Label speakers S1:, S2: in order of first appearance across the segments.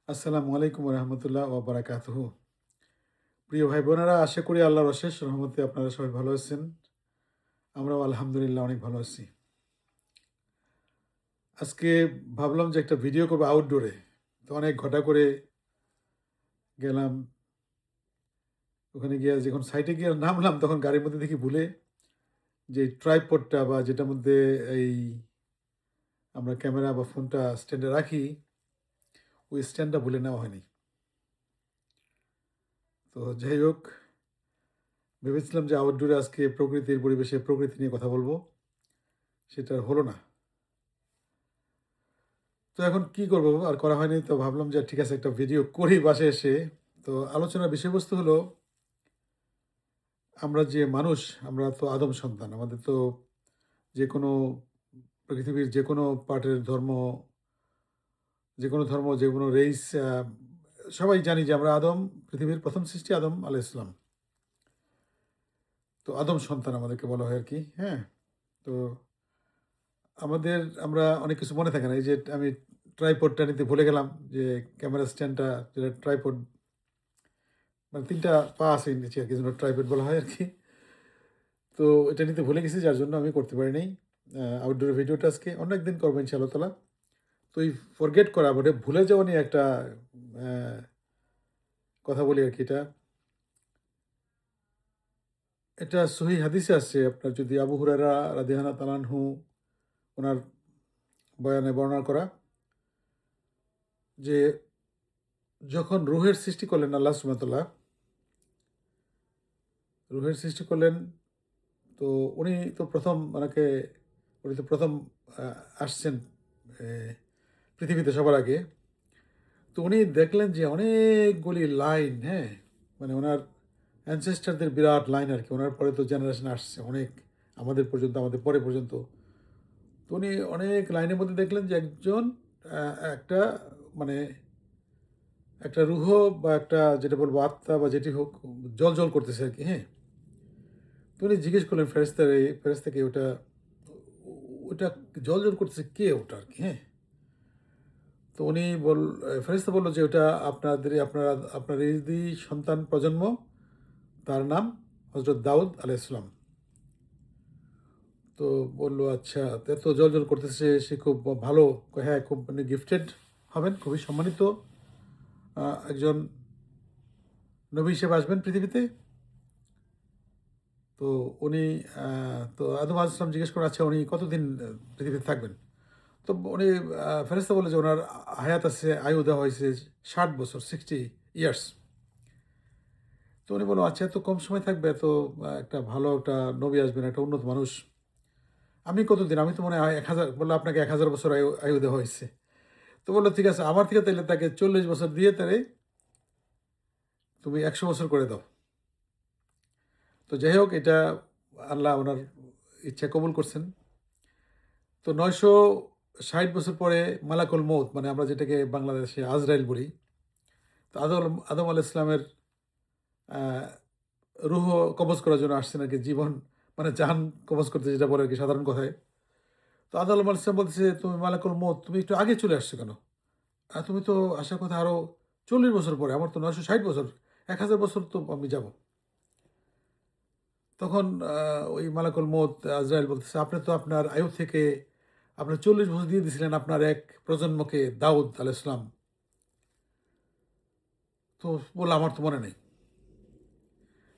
S1: আসসালামু আলাইকুম রহমতুল্লাহ ও বারাকাতুহু। প্রিয় ভাই বোনেরা, আশা করি আল্লাহর অশেষ রহমতে আপনারা সবাই ভালো আছেন। আমরাও আলহামদুলিল্লাহ অনেক ভালো আছি। আজকে ভাবলাম যে একটা ভিডিও করবো আউটডোরে। তো অনেক ঘটা করে গেলাম। ওখানে গিয়ে যখন সাইটে গিয়ে নামলাম তখন গাড়ির মধ্যে দেখি ভুলে যে ট্রাইপডটা বা যেটার মধ্যে এই আমরা ক্যামেরা বা ফোনটা স্ট্যান্ডে রাখি, ওই স্ট্যান্ডটা ভুলে নেওয়া হয়নি। তো যাই হোক, ভেবেছিলাম যে আউটডোরে আজকে প্রকৃতির পরিবেশে প্রকৃতি নিয়ে কথা বলবো, সেটা আর হলো না। তো এখন কি করব, আর করা হয়নি। তো ভাবলাম যে ঠিক আছে, একটা ভিডিও করি বাসায় এসে। তো আলোচনার বিষয়বস্তু হলো, আমরা যে মানুষ, আমরা তো আদম সন্তান। আমাদের তো যে কোনো পৃথিবীর যে কোনো পার্টের ধর্ম, যে কোনো রেইস, সবাই জানি যে আমরা আদম, পৃথিবীর প্রথম সৃষ্টি আদম আলাইহিস সালাম। তো আদম সন্তান আমাদেরকে বলা হয় আর কি। হ্যাঁ, তো আমরা অনেক কিছু মনে থাকে না। এই যে আমি ট্রাইপডটা নিতে ভুলে গেলাম, যে ক্যামেরা স্ট্যান্ডটা, যেটা ট্রাইপড, মানে ৩ টা পা আছে নিচে আরকি, এজন্য ট্রাইপড বলা হয় আরকি। তো এটা নিতে ভুলে গেছি, যার জন্য আমি করতে পারি নাই। আউটডোর ভিডিওটা আজকে অন্য একদিন করবো ইনশাআল্লাহ তাআলা। তো এই ফরগেট করা, মানে ভুলে যাওয়া নিয়ে একটা অ্যা কথা বলি আরকি এটা। এটা সহিহ হাদিসে আসছে, আপনার যদি আবু হুরায়রা রাদিয়াল্লাহু তাআলা আনহু উনার বয়ানে বর্ণনা করা, যে যখন রূহের সৃষ্টি করলেন আল্লাহ সুবহানাহু ওয়া তাআলা, রূহের সৃষ্টি করলেন, তো উনি তো ১ম ওনাকে, উনি তো ১ম আ আসছেন এ পৃথিবীতে সবার আগে। তো উনি দেখলেন যে অনেকগুলি লাইন, হ্যাঁ? মানে উনার অ্যানসেস্টরদের বিরাট লাইন আরকি। উনার পরে তো জেনারেশন আসছে অনেক, আমাদের পর্যন্ত, আমাদের পরে পর্যন্ত। তো উনি অনেক লাইনের মধ্যে দেখলেন যে একজন আ একটা মানে একটা রূহ বা একটা, যেটা বলবো আত্মা বা যেটি হোক, জ্বলজ্বল করতেছে আরকি, হ্যাঁ? তো উনি জিজ্ঞেস করলেন ফেরেশতাকে, ওটা জ্বলজ্বল করতেছে কে ওটা আরকি, হ্যাঁ? তো উনি ফেরেশতা বলল যে ওটা আপনাদেরই সন্তান প্রজন্ম, তার নাম হযরত দাউদ আলাইহিস সালাম। তো বলল, আচ্ছা, তো এত জ্বলজ্বল করতেছে, সে খুব ভালো। কয়, হ্যাঁ, খুব মানে গিফটেড হবেন, খুবই সম্মানিত একজন নবী হিসেবে আসবেন পৃথিবীতে। তো উনি তো আদম আলাইহিস সালাম জিজ্ঞেস করেন, আচ্ছা, উনি কতদিন পৃথিবীতে থাকবেন? তো উনি ফেরেশতা বলল যে ওনার হায়াত আছে, আয়ু দেওয়া হয়েছে ৬০ বছর, 60 ইয়ার্স। তো উনি বলল, আচ্ছা, এত কম সময় থাকবে, এত একটা ভালো একটা নবী আসবেন, একটা উন্নত মানুষ। আমি কতদিন? আমি তো মনে হয় ১,০০০। বলল, আপনাকে ১,০০০ বছর আয়ু দেওয়া হয়েছে। তো বলল, ঠিক আছে, আমার থেকে তাইলে তাকে ৪০ বছর দিয়ে তারে তুমি ১০০ বছর করে দাও। তো যাই হোক, এটা আল্লাহ ওনার ইচ্ছা কবুল করছেন। তো ৯৬০ বছর পরে মালাকুল মউত, মানে আমরা যেটাকে বাংলাদেশে আজরাইল বলি, তো আদম আলাইহিস সালামের আ রুহ কবজ করার জন্য আসছেন আরকি, জীবন মানে জান কবজ করতে, যেটা বলে আরকি সাধারণ কথায়। তো আদম আলাইহিস সালাম বলতেছে, তুমি মালাকুল মউত, তুমি একটু আগে চলে আসছো কেন? তুমি তো আসার কথা আরো ৪০ বছর পরে। আমার তো ৯৬০ বছর। ১,০০০ বছর তো আমি যাব। তখন ওই মালাকুল মউত আজরাইল বলতেছে, আপনি তো আপনার আয়ু থেকে আপনি ৪০ বছর দিয়ে দিয়েছিলেন আপনার এক প্রজন্মকে, দাউদ আলাইহিস সালাম। তো বলল, আমার তো মনে নেই।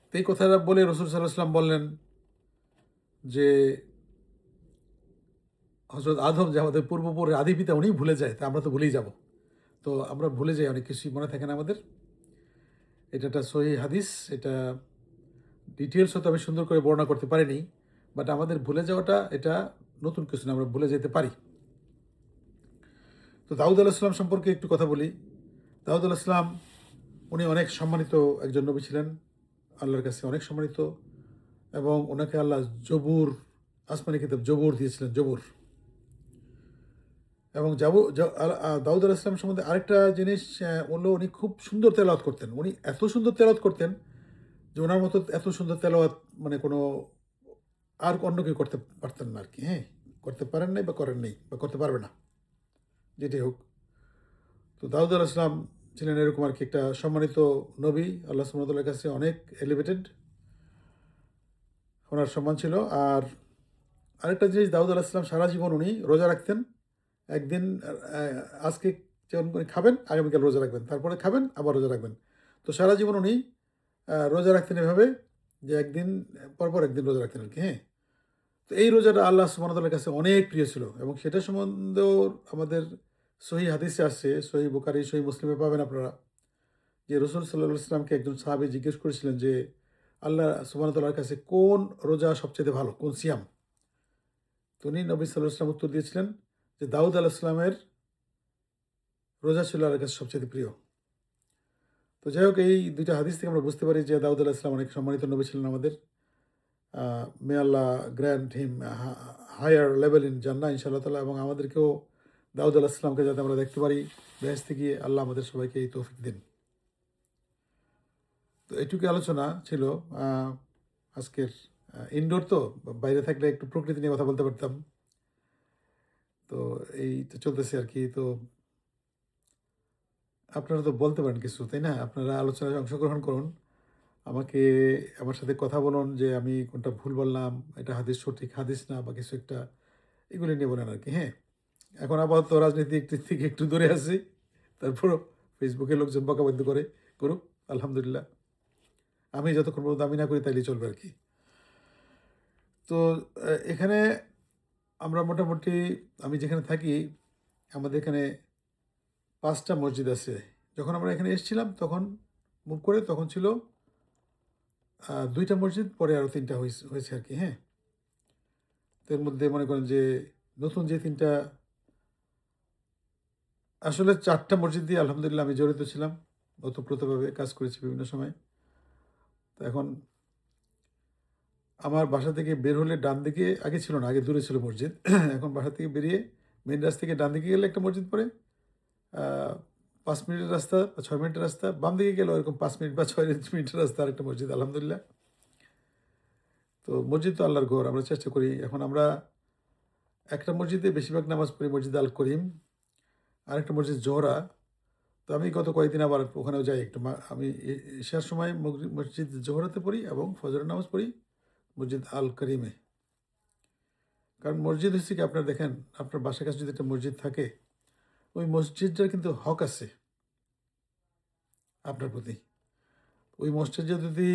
S1: তো এই কথাটা বলে রাসূল সাল্লাল্লাহু আলাইহি ওয়াসাল্লাম বললেন যে, হযরত আদম যে আমাদের পূর্বপুরের আদি পিতা, উনিই ভুলে যায়, তা আমরা তো ভুলেই যাব। তো আমরা ভুলে যাই, অনেক কিছুই মনে থাকে না আমাদের। এটা একটা সহিহ হাদিস। এটা ডিটেইলস হয়তো আমি সুন্দর করে বর্ণনা করতে পারিনি। বাট আমাদের ভুলে যাওয়াটা, এটা নতুন কিছু না, আমরা ভুলে যেতে পারি। তো দাউদ আলাইহিস সালাম সম্পর্কে একটু কথা বলি। দাউদ আলাইহিস সালাম, উনি অনেক সম্মানিত একজন নবী ছিলেন। আল্লাহর কাছে অনেক সম্মানিত, এবং উনাকে আল্লাহ জবুর, আসমানি কিতাব জবুর দিয়েছিলেন, জবুর। এবং দাউদ আলাইহিস সালাম সম্বন্ধে আরেকটা জিনিস হলো, উনি খুব সুন্দর তেলাওয়াত করতেন। উনি এত সুন্দর তেলাওয়াত করতেন যে উনার মতো এত সুন্দর তেলাওয়াত মানে কোনো আর অন্য কেউ করতে পারতেন না আরকি, হ্যাঁ? করতে পারেন নাই বা করেন নাই বা করতে পারবে না, যেটাই হোক। তো দাউদ আলাইহিস সালাম ছিলেন এরকম আর কি একটা সম্মানিত নবী, আল্লাহ সুবহানাহু ওয়া তাআলার কাছে অনেক এলিভেটেড ওনার সম্মান ছিল। আর আরেকটা জিনিস, দাউদ আলাইহিস সালাম সারা জীবন উনি রোজা রাখতেন। একদিন আজকে যেমন করে খাবেন, আগামীকাল রোজা রাখবেন, তারপরে খাবেন, আবার রোজা রাখবেন। তো সারা জীবন উনি রোজা রাখতেন এভাবে যে একদিন পরপর একদিন রোজা রাখতেন আর কি। হ্যাঁ, তো এই রোজাটা আল্লাহ সুবহানাহু ওয়া তাআলার কাছে অনেক প্রিয় ছিল এবং সেটা সম্বন্ধেও আমাদের সহিহ হাদিসে আসছে, সহিহ বুখারী, সহিহ মুসলিমে পাবেন আপনারা, যে রসুল সাল্লাল্লাহু আলাইহি ওয়াসাল্লামকে একজন সাহাবী জিজ্ঞেস করেছিলেন যে আল্লাহ সুবহানাহু ওয়া তাআলার কাছে কোন রোজা সবচেয়ে ভালো, কোন সিয়াম? তো উনি নবী সাল্লাল্লাহু আলাইহি ওয়াসাল্লাম উত্তর দিয়েছিলেন যে দাউদ আলাইহিস সালামের রোজা ছিল আল্লাহর কাছে সবচেয়ে প্রিয়। তো যাই হোক, এই দুইটা হাদিস থেকে আমরা বুঝতে পারি যে দাউদ আলাইহিস সালাম অনেক সম্মানিত নবী ছিলেন আমাদের। May Allah grant him higher level in Jannah ইনশাআল্লাহ তাআলা, এবং আমাদেরকেও দাউদ আলাইহিস সালামকে যাতে আমরা দেখতে পারি বেহেশতে গিয়ে, আল্লাহ আমাদের সবাইকে এই তৌফিক দিন। তো এইটুকু আলোচনা ছিল আজকের। ইনডোর তো, বাইরে থাকলে একটু প্রকৃতি নিয়ে কথা বলতে পারতাম। তো এই তো চলতেছে আর কি। তো আপনারা তো বলতে পারেন কিছু, তাই না? আপনারা আলোচনায় অংশগ্রহণ করুন, আমাকে আমার সাথে কথা বলুন যে আমি কোনটা ভুল বললাম, এটা হাদিস সঠিক হাদিস না বা কিছু একটা, এগুলি নিয়ে বলেন আর কি। হ্যাঁ, এখন আপাতত রাজনীতি থেকে একটু দূরে আছি, তারপরও ফেসবুকে লোকজন বকাবদ্ধ করে, করুক, আলহামদুলিল্লাহ। আমি যতক্ষণ পর্যন্ত আমি না করি তাইলেই চলবে আর কি। তো এখানে আমরা মোটামুটি, আমি যেখানে থাকি আমাদের এখানে 5টা মসজিদ আছে। যখন আমরা এখানে এসেছিলাম তখন মুভ করে তখন ছিল 2টা মসজিদ, পরে আরও 3টা হয়েছে আর কি। হ্যাঁ, তো এর মধ্যে মনে করেন যে নতুন যে 3টা, আসলে 4টা মসজিদ দিয়ে আলহামদুলিল্লাহ আমি জড়িত ছিলাম, ওতপ্রোতভাবে কাজ করেছি বিভিন্ন সময়। তো এখন আমার বাসা থেকে বের হলে ডান দিকে, আগে ছিল না, আগে দূরে ছিল মসজিদ। এখন বাসা থেকে বেরিয়ে মেন রাস্তা থেকে ডান দিকে গেলে একটা মসজিদ পড়ে, 5 মিনিটের রাস্তা বা 6 মিনিটের রাস্তা, বাম দিকে গেলেও এরকম 5 মিনিট বা 6 মিনিটের রাস্তা আরেকটা মসজিদ, আলহামদুলিল্লাহ। তো মসজিদ তো আল্লাহর ঘর, আমরা চেষ্টা করি। এখন আমরা একটা মসজিদে বেশিরভাগ নামাজ পড়ি, মসজিদ আল করিম, আরেকটা মসজিদ জোহরা। তো আমি গত কয়েকদিন আবার ওখানেও যাই একটু। আমি এশার সময় মসজিদ জোহরাতে পড়ি এবং ফজরের নামাজ পড়ি মসজিদ আল করিমে। কারণ মসজিদ হচ্ছে কি, আপনার দেখেন, আপনার বাসার কাছে যদি একটা মসজিদ থাকে, ওই মসজিদটার কিন্তু হক আছে আপনার প্রতি। ওই মসজিদ যদি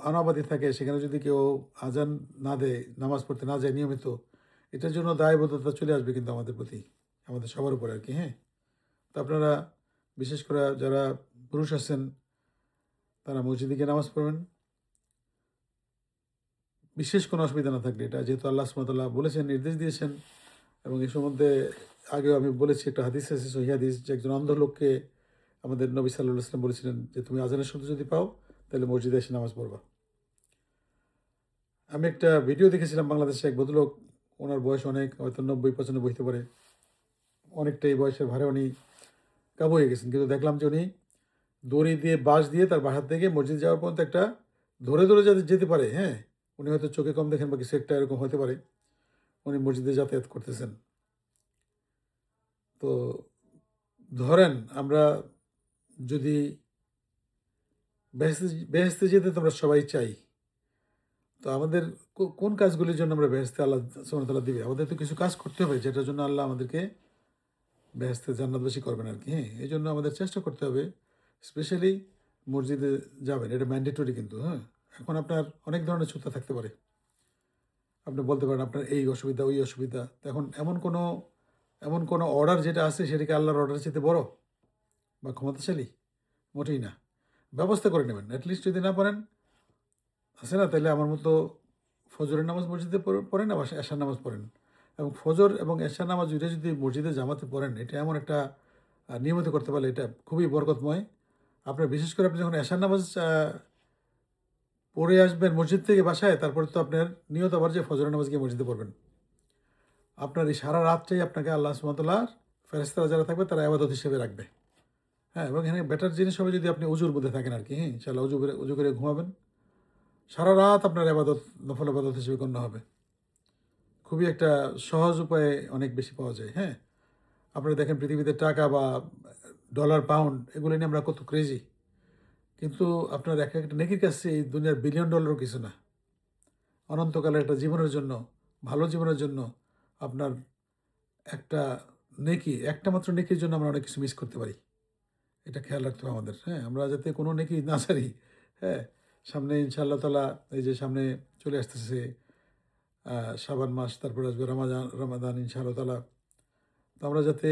S1: অনাবাদি থাকে, সেখানে যদি কেউ আজান না দেয়, নামাজ পড়তে না যায় নিয়মিত, এটার জন্য দায়বদ্ধতা চলে আসবে কিন্তু আমাদের প্রতি, আমাদের সবার উপরে আর কি। হ্যাঁ, তো আপনারা বিশেষ করে যারা পুরুষ আছেন তারা মসজিদে গিয়ে নামাজ পড়বেন, বিশেষ কোনো অসুবিধা না থাকলে। এটা যেহেতু আল্লাহ সুবহানাহু ওয়া তাআলা বলেছেন, নির্দেশ দিয়েছেন, এবং এই সম্বন্ধে আগেও আমি বলেছি, একটা হাদিস আছে, সহিহ হাদিস, যে একজন অন্ধ লোককে আমাদের নবী সাল্লাল্লাহু আলাইহি ওয়াসাল্লাম বলেছিলেন যে তুমি আজানের শব্দ যদি পাও তাহলে মসজিদে এসে নামাজ পড়বা। আমি একটা ভিডিও দেখেছিলাম বাংলাদেশে, এক ভদ্রলোক, ওনার বয়স অনেক, হয়তো 90-95 হতে পারে, অনেকটাই বয়সের ভারে উনি কাবু হয়ে গেছেন, কিন্তু দেখলাম যে উনি দড়ি দিয়ে, বাঁশ দিয়ে তার বাসার থেকে মসজিদ যাওয়ার পর্যন্ত একটা ধরে ধরে যাতে যেতে পারে। হ্যাঁ, উনি হয়তো চোখে কম দেখেন বা কিছু একটা এরকম হতে পারে, উনি মসজিদে যাতায়াত করতেছেন। তো ধরেন আমরা যদি বেহেশতে বেহেশতে যেতে তো আমরা সবাই চাই, তো আমাদের কোন কাজগুলির জন্য আমরা বেহেশতে আল্লাহ সুবহানাহু ওয়া তাআলা দিবে? আমাদের তো কিছু কাজ করতে হবে যেটার জন্য আল্লাহ আমাদেরকে বেহেশতে জান্নাতবাসী করবেন আর কি। হ্যাঁ, এই জন্য আমাদের চেষ্টা করতে হবে, স্পেশালি মসজিদে যাবেন, এটা ম্যান্ডেটরি কিন্তু। হ্যাঁ, এখন আপনার অনেক ধরনের ছুতা থাকতে পারে, আপনি বলতে পারেন আপনার এই অসুবিধা, ওই অসুবিধা। তো এখন এমন কোনো অর্ডার যেটা আছে সেটা কি আল্লাহর অর্ডার চেয়ে বড় বা ক্ষমতাশালী? মোটেই না। ব্যবস্থা করে নেবেন, অ্যাটলিস্ট যদি না পারেন, আছে না, তাহলে আমার মতো ফজরের নামাজ মসজিদে পড়েন, আবার এশার নামাজ পড়েন। এবং ফজর এবং এশার নামাজ দুইটা যদি মসজিদে জামাতে পড়েন, এটা এমন একটা নিয়মিত করতে পারলে এটা খুবই বরকতময়। আপনার বিশেষ করে আপনি যখন এশার নামাজ পড়ে আসবেন মসজিদ থেকে বাসায়, তারপরে তো আপনার নিয়ত আবার যে ফজরের নামাজ গিয়ে মসজিদে পড়বেন। আপনার এই সারা রাতটাই আপনাকে আল্লাহ সুবহানাহু ওয়া তাআলার ফেরেশতারা যারা থাকবে তারা ইবাদত হিসেবে রাখবে। হ্যাঁ, এবং এখানে বেটার জিনিস হবে যদি আপনি উজুর মধ্যে থাকেন আর কি। হ্যাঁ, ইনশাআল্লাহ উজু করে ঘুমাবেন, সারা রাত আপনার ইবাদত, নফল ইবাদত হিসেবে গণ্য হবে। খুবই একটা সহজ উপায়ে অনেক বেশি পাওয়া যায়। হ্যাঁ, আপনারা দেখেন পৃথিবীতে টাকা বা ডলার, পাউন্ড এগুলো নিয়ে আমরা কত ক্রেজি। কিন্তু আপনার একটা নেকির কাছে এই দুনিয়ার বিলিয়ন ডলারও কিছু না। অনন্তকালের একটা জীবনের জন্য, ভালো জীবনের জন্য আপনার একটা নেকি, একটা মাত্র নেকির জন্য আমরা অনেক কিছু মিস করতে পারি। এটা খেয়াল রাখতে হবে আমাদের। হ্যাঁ? আমরা যাতে কোনো নেকি না ছাড়ি। হ্যাঁ? সামনে ইনশাআল্লাহ তাআলা এই যে সামনে চলে আসতেছে আ শাবান মাস, তারপরে আসবে রমাদান ইনশাআল্লাহ তাআলা। তো আমরা যাতে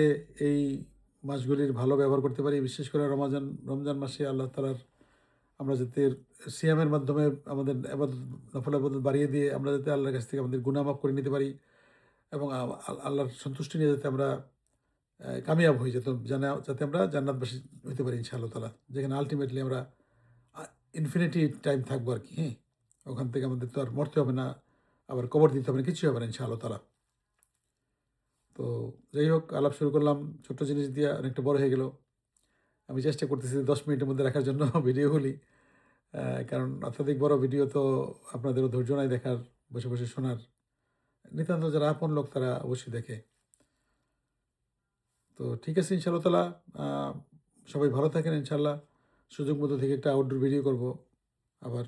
S1: এই মাসগুলির ভালো ব্যবহার করতে পারি, বিশেষ করে রমজান মাসে আল্লাহ তাআলার আমরা যাতে সিয়ামের মাধ্যমে আমাদের নফল ইবাদত বাড়িয়ে দিয়ে আমরা যাতে আল্লাহর কাছ থেকে আমাদের গুনাহ মাফ করে নিতে পারি এবং আল্লাহর সন্তুষ্টি নিয়ে যাতে আমরা কামিয়াব হই, যাতে আমরা জান্নাতবাসী হইতে পারি ইনশাআল্লাহ তাআলা। যেখানে আল্টিমেটলি আমরা আ ইনফিনিটি টাইম থাকবো আরকি, হ্যাঁ? ওখান থেকে আমাদের তো আর মরতে হবে না, আবার কবর দিতে হবে না, কিছুই হবে না ইনশাআল্লাহ তাআলা। তো যাই হোক, আলাপ শুরু করলাম ছোট্ট জিনিস দিয়ে, অনেকটা বড় হয়ে গেল। আমি চেষ্টা করতেছি ১০ মিনিটের মধ্যে রাখার জন্য ভিডিওগুলি। কারণ অত্যাধিক বড় ভিডিও তো আপনাদেরও ধৈর্য নাই দেখার, বসে, বসে শোনার। নিতান্ত যারা আপন লোক তারা অবশ্যই দেখে। তো ঠিক আছে ইনশাআল্লাহ তাআলা, আ সবাই ভালো থাকেন ইনশাআল্লাহ। সুযোগ মতো থেকে একটা আউটডোর ভিডিও করব। আবার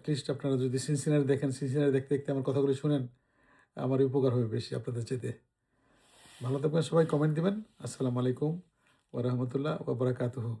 S1: লিস্ট আপনারা যদি সিনসিনারি দেখেন, সিনসিনারি দেখতে, দেখতে আমার কথাগুলি শুনেন, আমারই উপকার হবে বেশি আপনাদের চাইতে। ভালো থাকবেন সবাই, কমেন্ট দিবেন। আসসালামু আলাইকুম ওয়া রাহমাতুল্লাহ ওয়া বারাকাতুহু।